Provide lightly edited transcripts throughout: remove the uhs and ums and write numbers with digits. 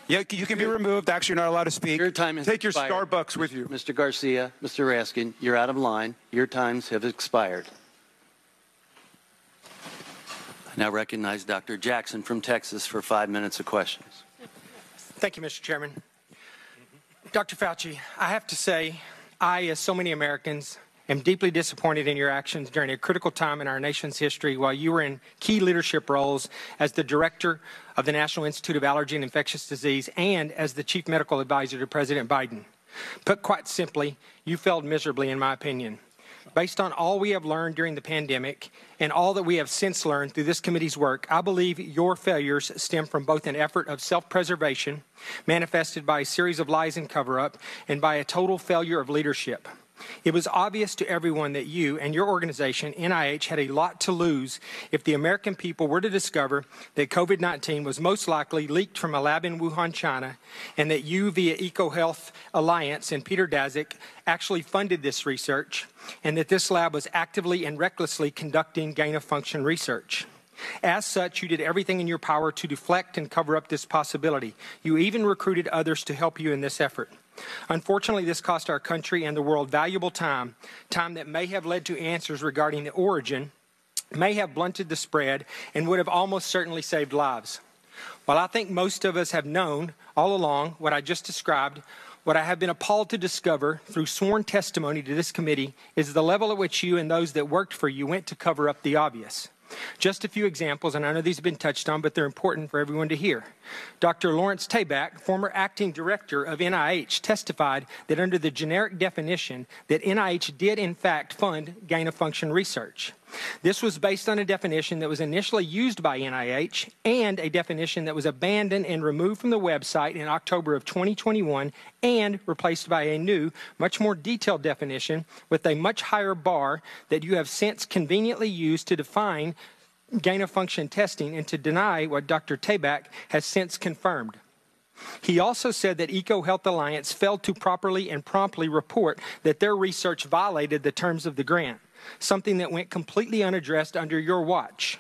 Yeah, you can be removed. Actually, you're not allowed to speak. Your time has Take your expired. Starbucks with you. Mr. Garcia, Mr. Raskin, you're out of line. Your times have expired. I now recognize Dr. Jackson from Texas for 5 minutes of questions. Thank you, Mr. Chairman. Dr. Fauci, I have to say, I, as so many Americans, am deeply disappointed in your actions during a critical time in our nation's history while you were in key leadership roles as the director of the National Institute of Allergy and Infectious Disease and as the chief medical advisor to President Biden. Put quite simply, you failed miserably, in my opinion. Based on all we have learned during the pandemic and all that we have since learned through this committee's work, I believe your failures stem from both an effort of self-preservation, manifested by a series of lies and cover-up, and by a total failure of leadership. It was obvious to everyone that you and your organization, NIH, had a lot to lose if the American people were to discover that COVID-19 was most likely leaked from a lab in Wuhan, China, and that you, via EcoHealth Alliance and Peter Daszak, actually funded this research, and that this lab was actively and recklessly conducting gain-of-function research. As such, you did everything in your power to deflect and cover up this possibility. You even recruited others to help you in this effort. Unfortunately, this cost our country and the world valuable time that may have led to answers regarding the origin, may have blunted the spread, and would have almost certainly saved lives. While I think most of us have known all along what I just described, what I have been appalled to discover through sworn testimony to this committee is the level at which you and those that worked for you went to cover up the obvious. Just a few examples, and I know these have been touched on, but they're important for everyone to hear. Dr. Lawrence Tabak, former acting director of NIH, testified that under the generic definition that NIH did in fact fund gain-of-function research. This was based on a definition that was initially used by NIH and a definition that was abandoned and removed from the website in October of 2021 and replaced by a new, much more detailed definition with a much higher bar that you have since conveniently used to define gain-of-function testing and to deny what Dr. Tabak has since confirmed. He also said that EcoHealth Alliance failed to properly and promptly report that their research violated the terms of the grant, something that went completely unaddressed under your watch.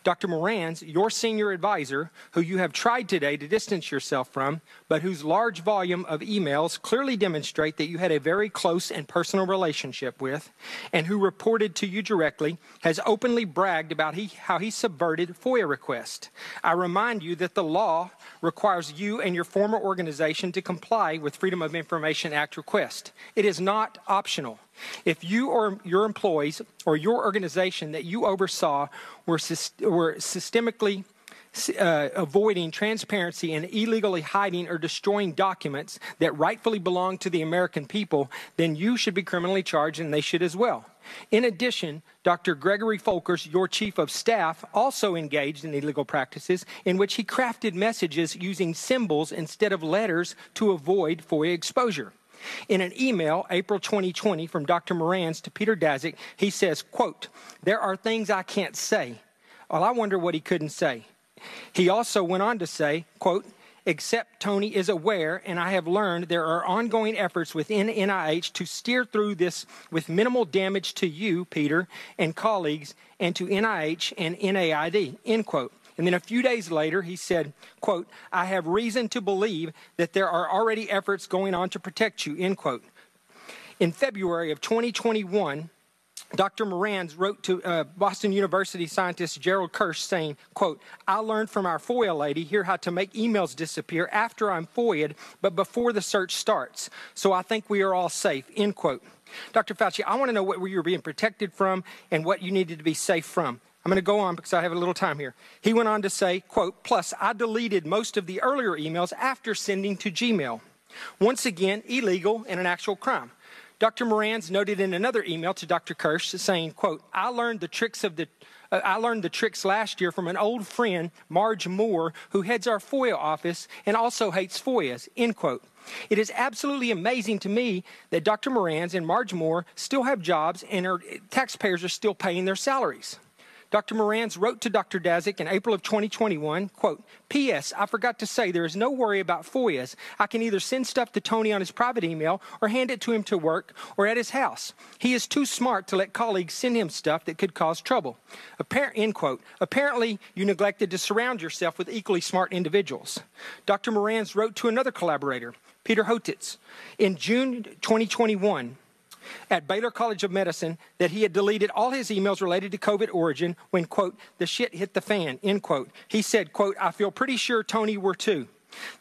Dr. Morans, your senior advisor, who you have tried today to distance yourself from, but whose large volume of emails clearly demonstrate that you had a very close and personal relationship with, and who reported to you directly, has openly bragged about how he subverted FOIA requests. I remind you that the law requires you and your former organization to comply with Freedom of Information Act requests. It is not optional. If you or your employees or your organization that you oversaw were systemically avoiding transparency and illegally hiding or destroying documents that rightfully belong to the American people, then you should be criminally charged and they should as well. In addition, Dr. Gregory Folkers, your chief of staff, also engaged in illegal practices in which he crafted messages using symbols instead of letters to avoid FOIA exposure. In an email, April 2020, from Dr. Morans to Peter Daszak, he says, quote, "There are things I can't say." Well, I wonder what he couldn't say. He also went on to say, quote, "Except Tony is aware, and I have learned there are ongoing efforts within NIH to steer through this with minimal damage to you, Peter, and colleagues, and to NIH and NAID," end quote. And then a few days later, he said, quote, "I have reason to believe that there are already efforts going on to protect you," end quote. In February of 2021, Dr. Morans wrote to Boston University scientist Gerald Kirsch saying, quote, "I learned from our FOIA lady here how to make emails disappear after I'm FOIA'd, but before the search starts. So I think we are all safe," end quote. Dr. Fauci, I want to know what you were being protected from and what you needed to be safe from. I'm going to go on because I have a little time here. He went on to say, quote, "Plus, I deleted most of the earlier emails after sending to Gmail. Once again, illegal and an actual crime." Dr. Morans noted in another email to Dr. Kirsch saying, quote, I learned the tricks last year from an old friend, Marge Moore, who heads our FOIA office and also hates FOIAs," end quote. It is absolutely amazing to me that Dr. Morans and Marge Moore still have jobs and taxpayers are still paying their salaries. Dr. Morans wrote to Dr. Daszak in April of 2021, quote, P.S. I forgot to say there is no worry about FOIAs. I can either send stuff to Tony on his private email or hand it to him to work or at his house. He is too smart to let colleagues send him stuff that could cause trouble. End quote. Apparently, you neglected to surround yourself with equally smart individuals. Dr. Morans wrote to another collaborator, Peter Hotitz, in June 2021, at Baylor College of Medicine, that he had deleted all his emails related to COVID origin when, quote, the shit hit the fan, end quote. He said, quote, I feel pretty sure Tony were too.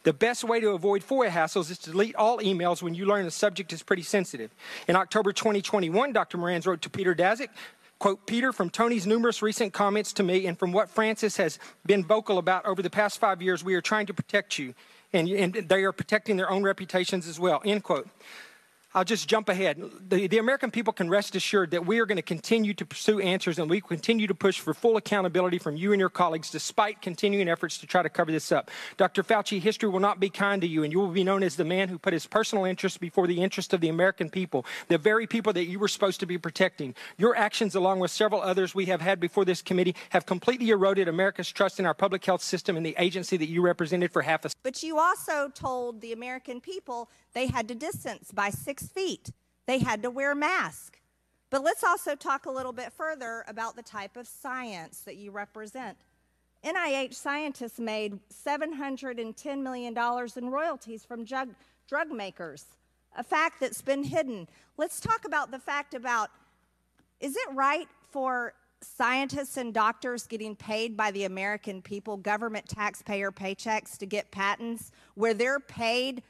The best way to avoid FOIA hassles is to delete all emails when you learn the subject is pretty sensitive. In October 2021, Dr. Morans wrote to Peter Daszak, quote, Peter, from Tony's numerous recent comments to me and from what Francis has been vocal about over the past 5 years, we are trying to protect you, and they are protecting their own reputations as well, end quote. I'll just jump ahead. The American people can rest assured that we are going to continue to pursue answers and we continue to push for full accountability from you and your colleagues despite continuing efforts to try to cover this up. Dr. Fauci, history will not be kind to you and you will be known as the man who put his personal interest before the interest of the American people, the very people that you were supposed to be protecting. Your actions, along with several others we have had before this committee, have completely eroded America's trust in our public health system and the agency that you represented for half a... But you also told the American people they had to distance by 6 feet. They had to wear masks. But let's also talk a little bit further about the type of science that you represent. NIH scientists made $710 million in royalties from drug makers, a fact that's been hidden. Let's talk about the fact about, is it right for scientists and doctors getting paid by the American people, government taxpayer paychecks, to get patents where they're paid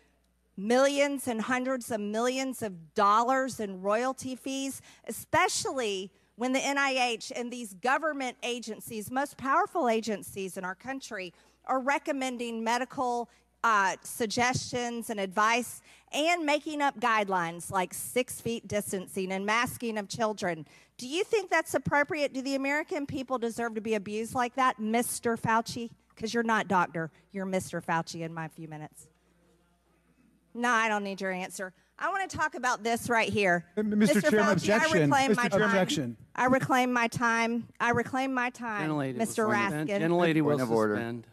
millions and hundreds of millions of dollars in royalty fees, especially when the NIH and these government agencies, most powerful agencies in our country, are recommending medical suggestions and advice and making up guidelines like 6 feet distancing and masking of children. Do you think that's appropriate? Do the American people deserve to be abused like that, Mr. Fauci? Because you're not doctor, you're Mr. Fauci in my few minutes. No, I don't need your answer. I want to talk about this right here. Mr. Chairman, Fauci, objection. Objection. I reclaim my time. I reclaim my time, Mr. Raskin. Gentlelady will suspend.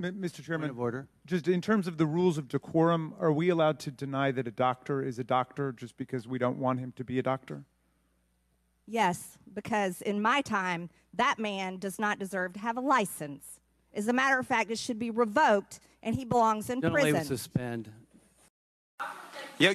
Mr. Chairman, Point of order. Just in terms of the rules of decorum, are we allowed to deny that a doctor is a doctor just because we don't want him to be a doctor? Yes, because in my time, that man does not deserve to have a license. As a matter of fact, it should be revoked, and he belongs in Gentlelady will prison. suspend. Yeah,